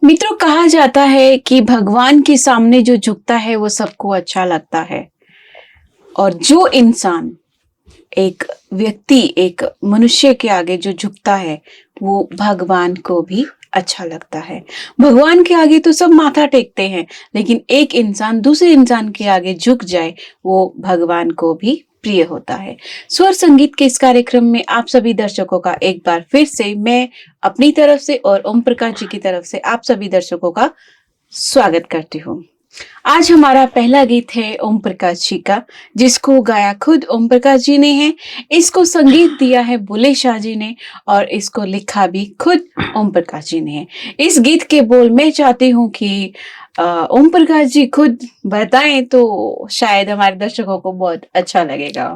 मित्रों, कहा जाता है कि भगवान के सामने जो झुकता है वो सबको अच्छा लगता है। और जो इंसान एक व्यक्ति एक मनुष्य के आगे जो झुकता है वो भगवान को भी अच्छा लगता है। भगवान के आगे तो सब माथा टेकते हैं, लेकिन एक इंसान दूसरे इंसान के आगे झुक जाए वो भगवान को भी प्रिय होता है। स्वर संगीत के इस कार्यक्रम में आप सभी दर्शकों का एक बार फिर से मैं अपनी तरफ से और ओम प्रकाश जी की तरफ से आप सभी दर्शकों का स्वागत करती हूँ। आज हमारा पहला गीत है ओम प्रकाश जी का, जिसको गाया खुद ओम प्रकाश जी ने है। इसको संगीत दिया है बुल्ले शाह जी ने और इसको लिखा भी खुद ओम प्रकाश जी ने है। इस गीत के बोल मैं चाहती हूँ कि ओम प्रकाश जी खुद बताएं तो शायद हमारे दर्शकों को बहुत अच्छा लगेगा।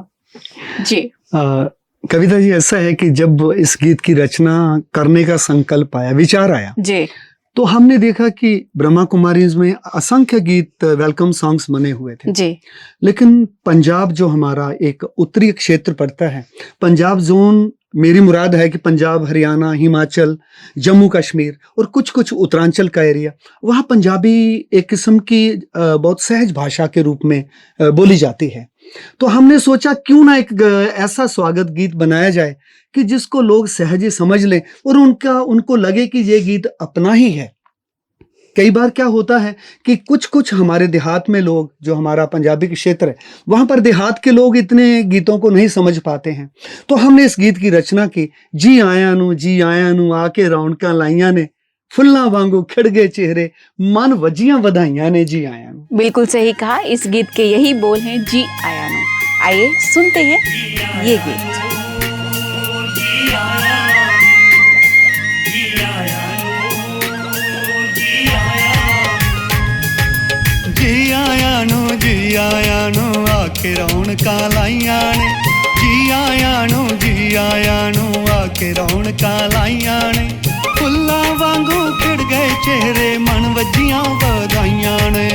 जी कविता जी, ऐसा है कि जब इस गीत की रचना करने का संकल्प आया, विचार आया जी, तो हमने देखा कि ब्रह्मा कुमारीज में असंख्य गीत वेलकम सॉन्ग्स बने हुए थे जी, लेकिन पंजाब जो हमारा एक उत्तरी क्षेत्र पड़ता है, पंजाब जोन, मेरी मुराद है कि पंजाब, हरियाणा, हिमाचल, जम्मू कश्मीर और कुछ कुछ उत्तरांचल का एरिया, वहाँ पंजाबी एक किस्म की बहुत सहज भाषा के रूप में बोली जाती है। तो हमने सोचा क्यों ना एक ऐसा स्वागत गीत बनाया जाए कि जिसको लोग सहज समझ लें और उनको लगे कि ये गीत अपना ही है। कई बार क्या होता है कि कुछ कुछ हमारे देहात में लोग, जो हमारा पंजाबी क्षेत्र है, वहाँ पर देहात के लोग इतने गीतों को नहीं समझ पाते हैं। तो हमने इस गीत की रचना की, जी आया नू आके रौनकां लाइयां ने, फुल्लां वांगू खिड़ गए चेहरे, मन वजियां वधाइयां ने, जी आया नू। बिल्कुल सही कहा। इस गीत के यही बोल हैं, जी आया नो। आइए सुनते हैं ये गीत। जी आया नो आके रौनकां लाइयां ने, जी आया नो आके रौनकां लाइयां ने, फुल्लां वांगू खिड़ गए चेहरे, मन वजियां वधाइयां ने।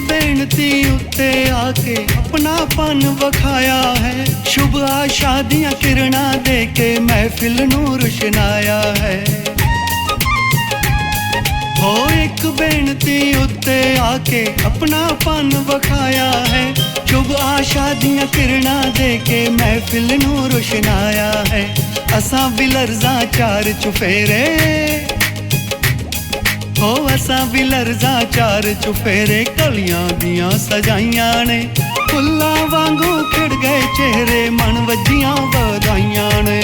बेनती उत्ते आके अपनापन वखाया है, शुभ आशा दियां किरणां दे के महफिल नूं रुशनाया है। हो एक बेनती उत्ते आके अपनापन वखाया है, शुभ आशा दियां किरणां दे के महफिल नूं रुशनाया है। असां भी लर्जां चार चुफेरे, हो असां भी लर्जां चार चुफेरे, कलियां दियां सजाइयां ने, फुल्लां वांगू खिड़ गए चेहरे, मन वजियां वधाइयां ने।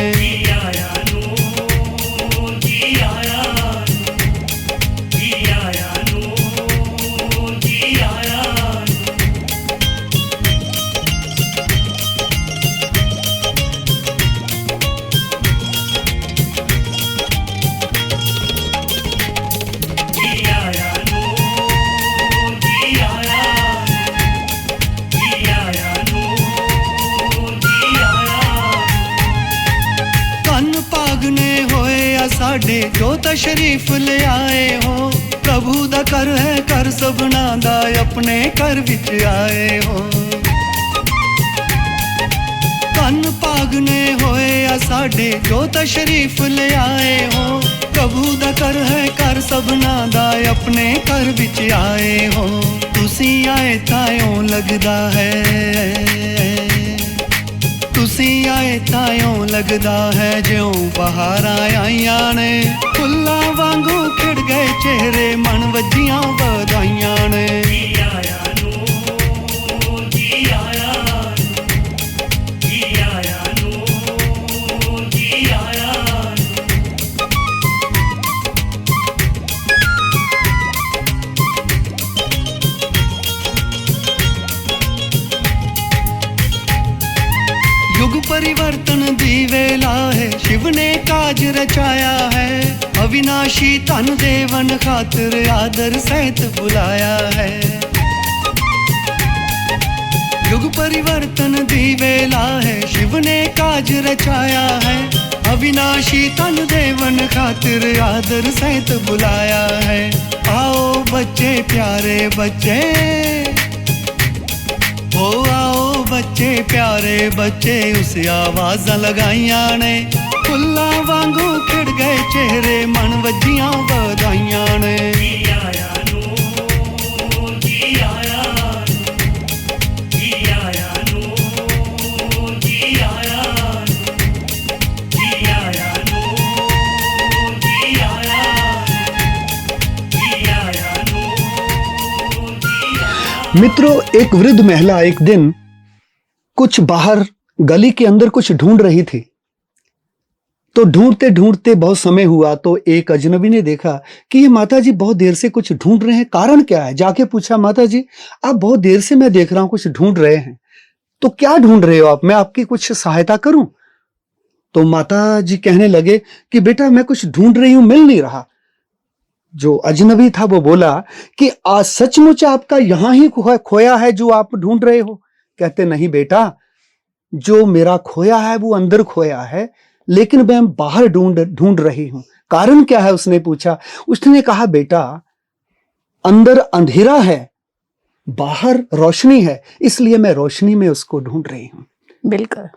साडे जो तशरीफ ले आए हो, प्रभु दा कर है कर सबना दा, अपने घर विच आए हो। कन पागने होए आ साडे जो तशरीफ ले आए हो, प्रभु दा कर है कर सबना दा, अपने घर विच आए हो। तुसी आए तायों लगदा है, तुसी आए तायों लगदा है, ज्यों बहारां आईयां ने, फुल्लां वांगू खिड़ गए चेहरे, मन वजियां वधाइयां ने। युग परिवर्तन दी वेला है, शिव ने काज रचाया है, अविनाशी धन देवन खातिर आदर सहित बुलाया है। युग परिवर्तन दी वेला है, शिव ने काज रचाया है। अविनाशी तन देवन खातिर आदर सहित बुलाया है। आओ बच्चे प्यारे बच्चे, ओ आओ बच्चे प्यारे बच्चे, उस आवाज़ लगाइया ने। फुल्ला वांगू खिड़ गए चेहरे, मन वजियां बधाइयां ने। मित्रों, एक वृद्ध महिला एक दिन कुछ बाहर गली के अंदर कुछ ढूंढ रही थी। तो ढूंढते ढूंढते बहुत समय हुआ तो एक अजनबी ने देखा कि ये माताजी बहुत देर से कुछ ढूंढ रहे हैं, कारण क्या है। जाके पूछा, माताजी आप बहुत देर से मैं देख रहा हूं कुछ ढूंढ रहे हैं, तो क्या ढूंढ रहे हो आप, मैं आपकी कुछ सहायता करूं। तो माताजी कहने लगे कि बेटा मैं कुछ ढूंढ रही हूं, मिल नहीं रहा। जो अजनबी था वो बोला कि आज सचमुच आपका यहां ही खोया है जो आप ढूंढ रहे हो। कहते नहीं बेटा, जो मेरा खोया है वो अंदर खोया है, लेकिन मैं बाहर ढूंढ रही हूं। कारण क्या है उसने पूछा। उसने कहा बेटा अंदर अंधेरा है, बाहर रोशनी है, इसलिए मैं रोशनी में उसको ढूंढ रही हूं। बिल्कुल।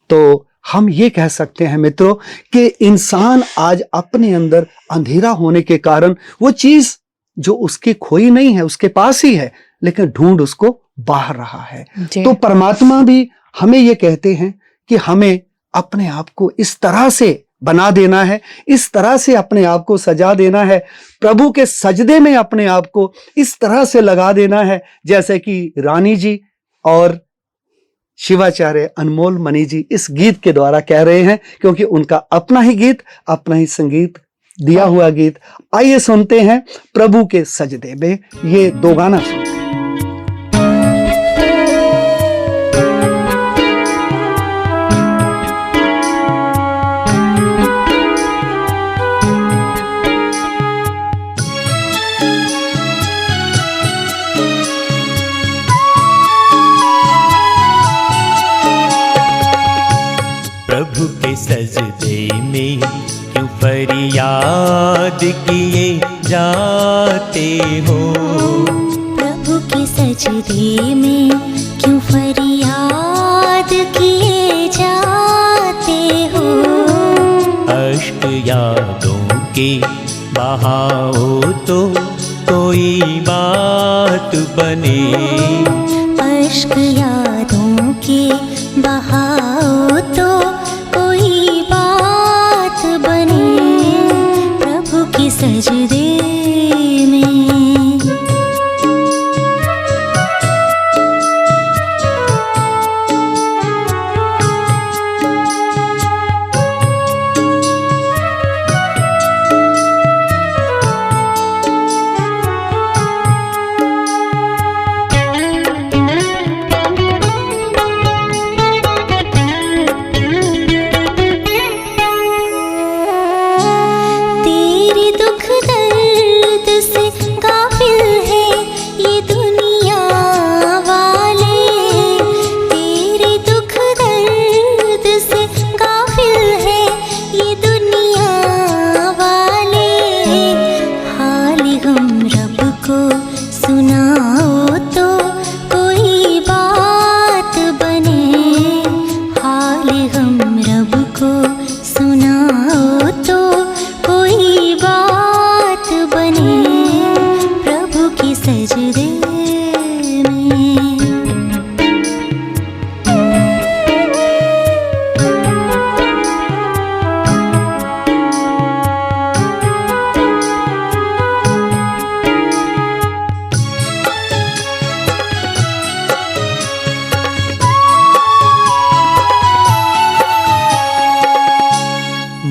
तो हम ये कह सकते हैं मित्रों कि इंसान आज अपने अंदर अंधेरा होने के कारण वो चीज जो उसकी खोई नहीं है उसके पास ही है, लेकिन ढूंढ उसको बाहर रहा है। तो परमात्मा भी हमें ये कहते हैं कि हमें अपने आप को इस तरह से बना देना है, इस तरह से अपने आप को सजा देना है, प्रभु के सजदे में अपने आप को इस तरह से लगा देना है जैसे कि रानी जी और शिवाचार्य अनमोल मणि जी इस गीत के द्वारा कह रहे हैं, क्योंकि उनका अपना ही गीत, अपना ही संगीत, दिया हुआ गीत। आइए सुनते हैं प्रभु के सजदे में ये दो गाना सुनते हैं। प्रभु के सजदे में क्यों फरियाद किए जाते हो। प्रभु के सजदे में क्यों फरियाद किए जाते हो। अश्क यादों के बहाओ तो कोई बात बने। अश्क यादों के बहाओ तो कोई बात बने। प्रभु के सजदे में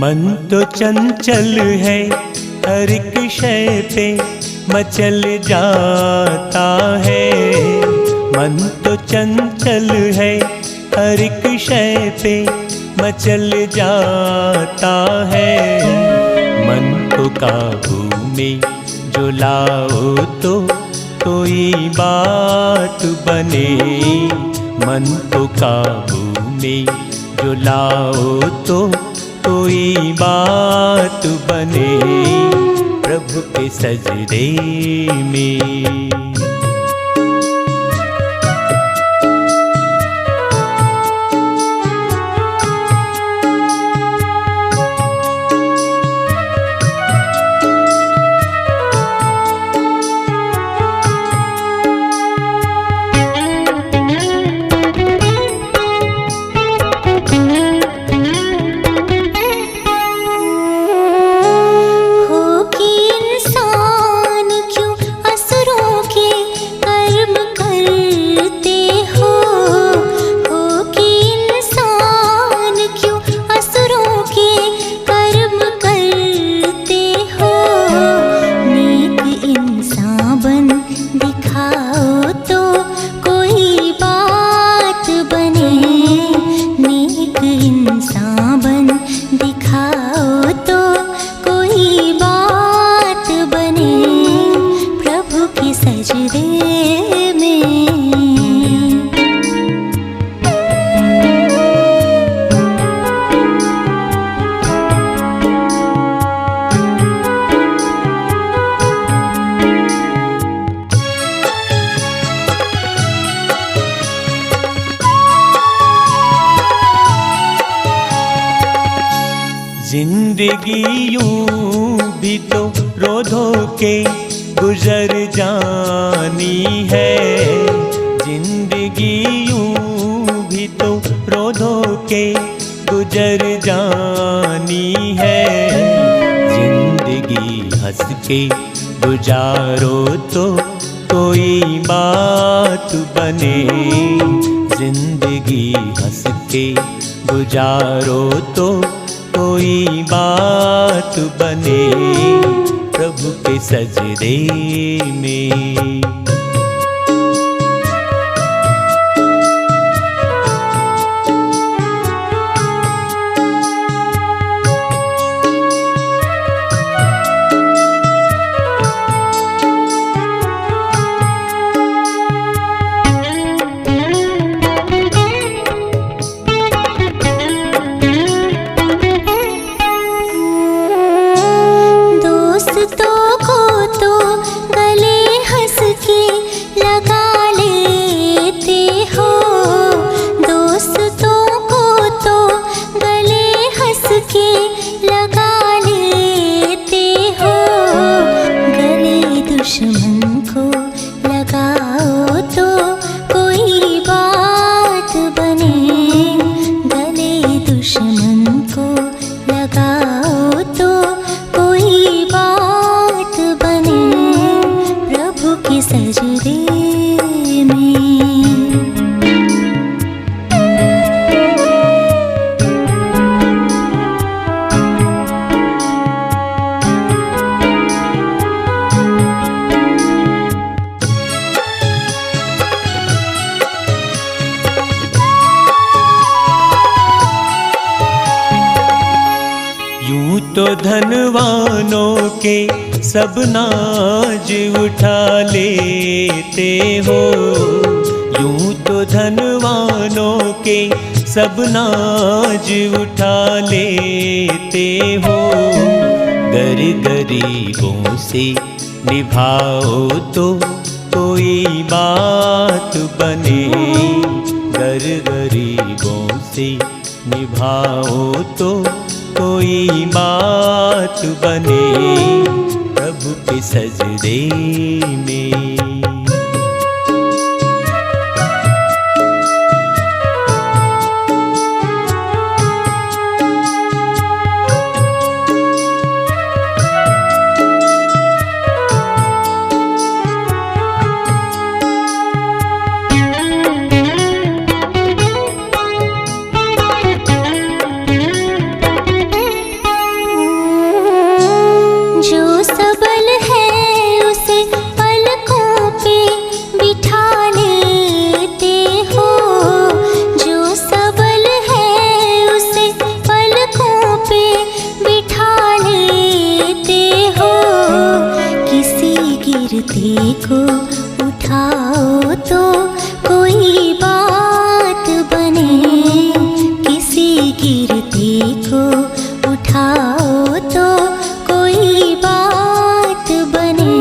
मन तो चंचल है हर एक शय पे मचल जाता है। मन तो चंचल है हर एक शय पे मचल जाता है। मन को काबू में जो लाओ तो कोई बात बने। मन को काबू में जो लाओ तो कोई बात बने प्रभु के सजदे में। जिंदगी यूं भी तो रोधो के गुजर जानी है, जिंदगी यूं भी तो रोधो के गुजर जानी है। जिंदगी हंस के गुजारो तो कोई बात बने, जिंदगी हंस के गुजारो तो कोई बात बने प्रभु के सजदे में। तो धनवानों के सब नाज उठा लेते हो, यूं तो धनवानों के सब नाज उठा लेते हो। गरीबों से निभाओ तो कोई बात बने, गरीबों से निभाओ तो कोई बात बने प्रभु के सजदे में। जो सबल है उसे पलकों पे दिखाओ तो कोई बात बने।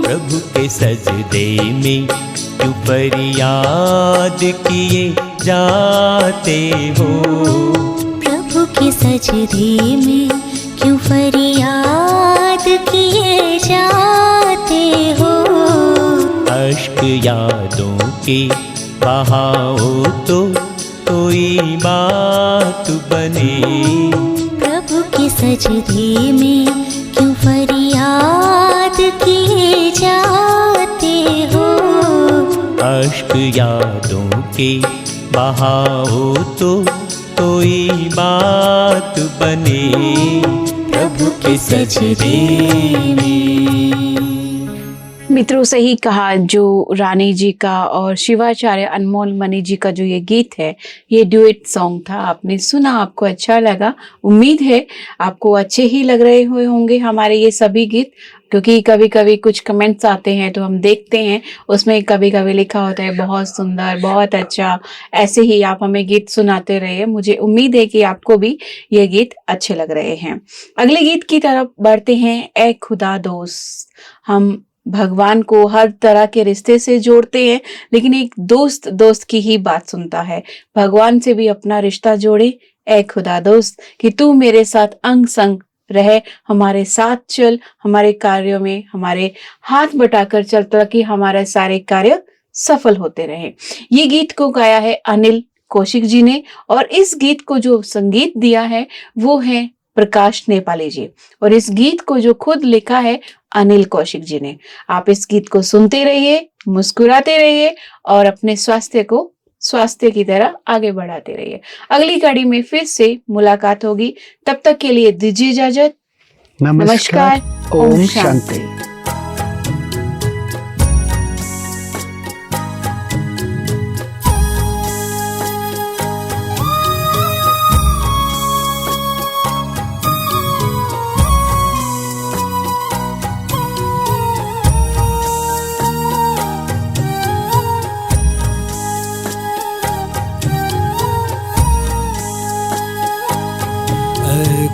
प्रभु के सजदे में क्यों फरियाद किए जाते हो। प्रभु के सजदे में क्यों फरियाद किए जाते हो। अश्क यादों के बहाओ तो कोई बात बने। प्रभु के सजदे में क्यों फरियाद किए जाते हो। अश्क यादों के बहाओ तो कोई बात बने। प्रभु के सजदे में। मित्रों, सही कहा। जो रानी जी का और शिवाचार्य अनमोल मणि जी का जो ये गीत है, ये ड्यूएट सॉन्ग था। आपने सुना, आपको अच्छा लगा। उम्मीद है आपको अच्छे ही लग रहे हुए होंगे हमारे ये सभी गीत, क्योंकि कभी कभी कुछ कमेंट्स आते हैं तो हम देखते हैं, उसमें कभी कभी लिखा होता है बहुत सुंदर, बहुत अच्छा। ऐसे ही आप हमें गीत सुनाते रहिए। मुझे उम्मीद है कि आपको भी ये गीत अच्छे लग रहे हैं। अगले गीत की तरफ बढ़ते हैं। ए खुदा दोस्त, हम भगवान को हर तरह के रिश्ते से जोड़ते हैं, लेकिन एक दोस्त दोस्त की ही बात सुनता है। भगवान से भी अपना रिश्ता जोड़े। ए खुदा दोस्त कि तू मेरे साथ अंग संग रहे, हमारे साथ चल, हमारे कार्यों में हमारे हाथ बटाकर चल, ताकि हमारे सारे कार्य सफल होते रहे। ये गीत को गाया है अनिल कौशिक जी ने, और इस गीत को जो संगीत दिया है वो है प्रकाश नेपाली जी, और इस गीत को जो खुद लिखा है अनिल कौशिक जी ने। आप इस गीत को सुनते रहिए, मुस्कुराते रहिए और अपने स्वास्थ्य की तरह आगे बढ़ाते रहिए। अगली कड़ी में फिर से मुलाकात होगी। तब तक के लिए दीजिए इजाजत। नमस्कार। ओम शांति।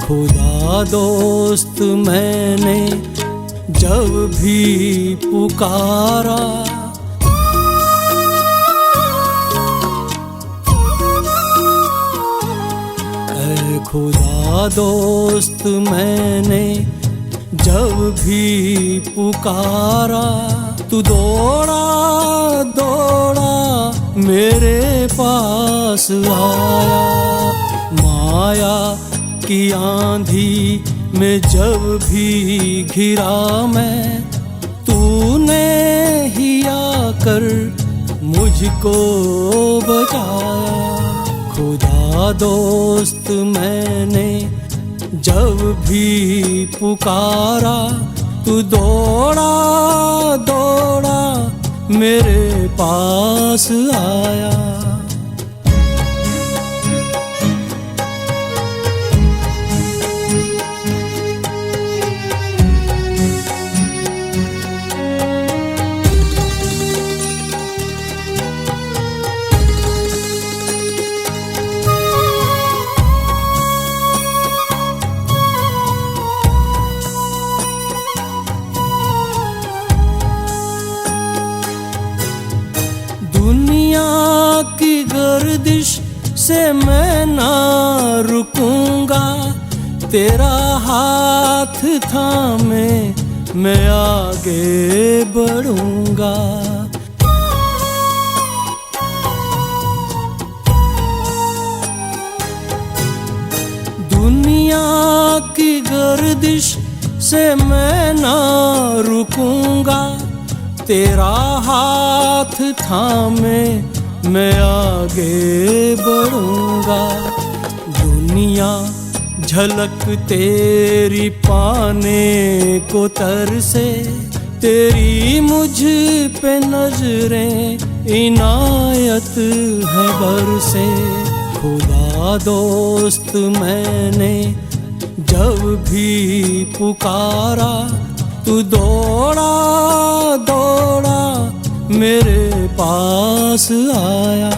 खुदा दोस्त मैंने जब भी पुकारा, ऐ खुदा दोस्त मैंने जब भी पुकारा, तू दौड़ा दौड़ा मेरे पास आया। माया की आंधी में जब भी घिरा मैं, तूने ही आकर मुझको बचाया। खुदा दोस्त मैंने जब भी पुकारा, तू दौड़ा दौड़ा मेरे पास आया। गर्दिश से मैं ना रुकूंगा, तेरा हाथ थामे मैं आगे बढ़ूंगा। दुनिया की गर्दिश से मैं ना रुकूंगा, तेरा हाथ थामे मैं आगे बढ़ूंगा। दुनिया झलक तेरी पाने को तरसे, तेरी मुझ पे नजरें इनायत है बरसे। खुदा दोस्त मैंने जब भी पुकारा, तू दौड़ा दौड़ा मेरे पास आया।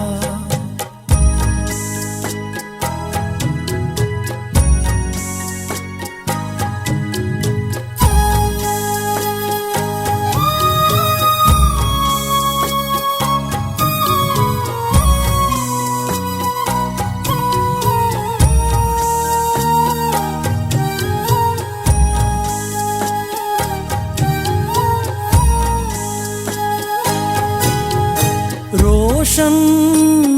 रोशन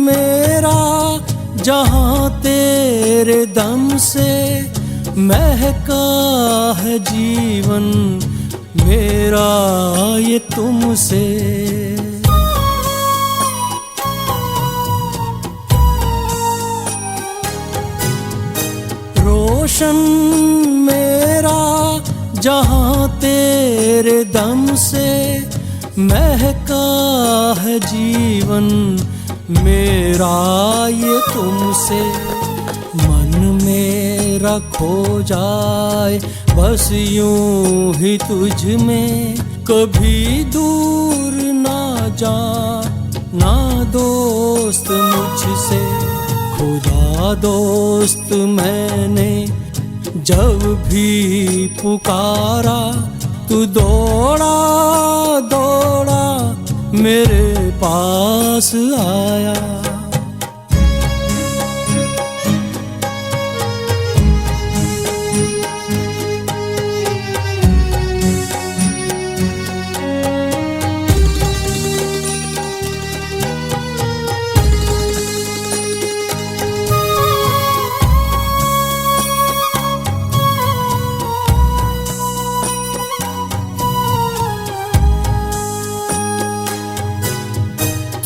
मेरा जहाँ तेरे दम से महका है जीवन मेरा ये तुमसे। रोशन मेरा जहाँ तेरे दम से महका है जीवन मेरा ये तुमसे। मन मेरा खो जाए बस यूं ही तुझ में, कभी दूर ना जा ना दोस्त मुझसे। खुदा दोस्त मैंने जब भी पुकारा, तू दौड़ा दौड़ा मेरे पास आया।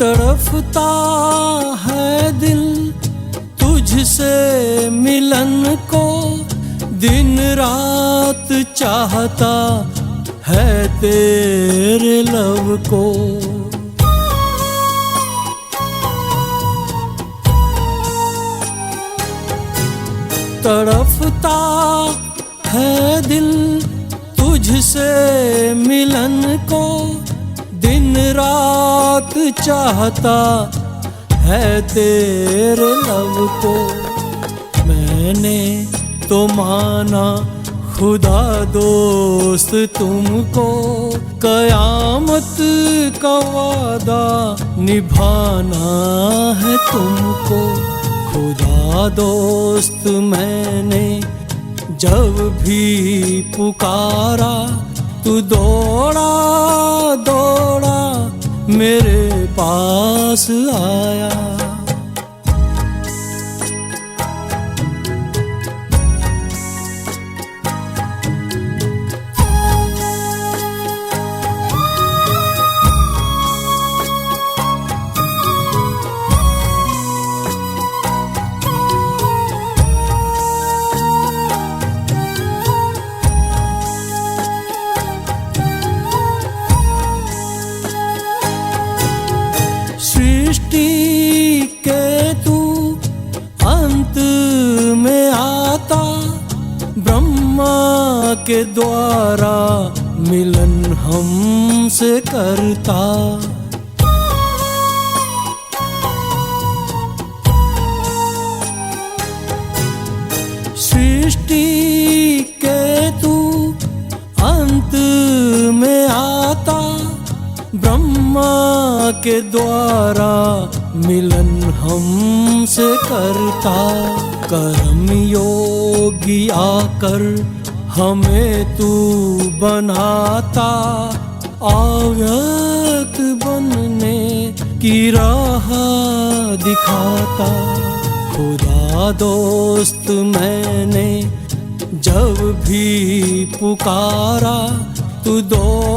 तड़फता है दिल तुझसे मिलन को, दिन रात चाहता है तेरे लब को। तड़फता है दिल तुझसे मिलन को, दिन रात चाहता है तेरे लब को। मैंने तो माना खुदा दोस्त तुमको, कयामत का वादा निभाना है तुमको। खुदा दोस्त मैंने जब भी पुकारा, तू दौड़ा दौड़ा मेरे पास आया। के द्वारा मिलन हमसे करता। सृष्टि के तू अंत में आता, ब्रह्मा के द्वारा मिलन हमसे करता। कर्म योगी आकर हमें तू बनाता, आव्यक्त बनने की राह दिखाता। खुदा दोस्त मैंने जब भी पुकारा, तू दो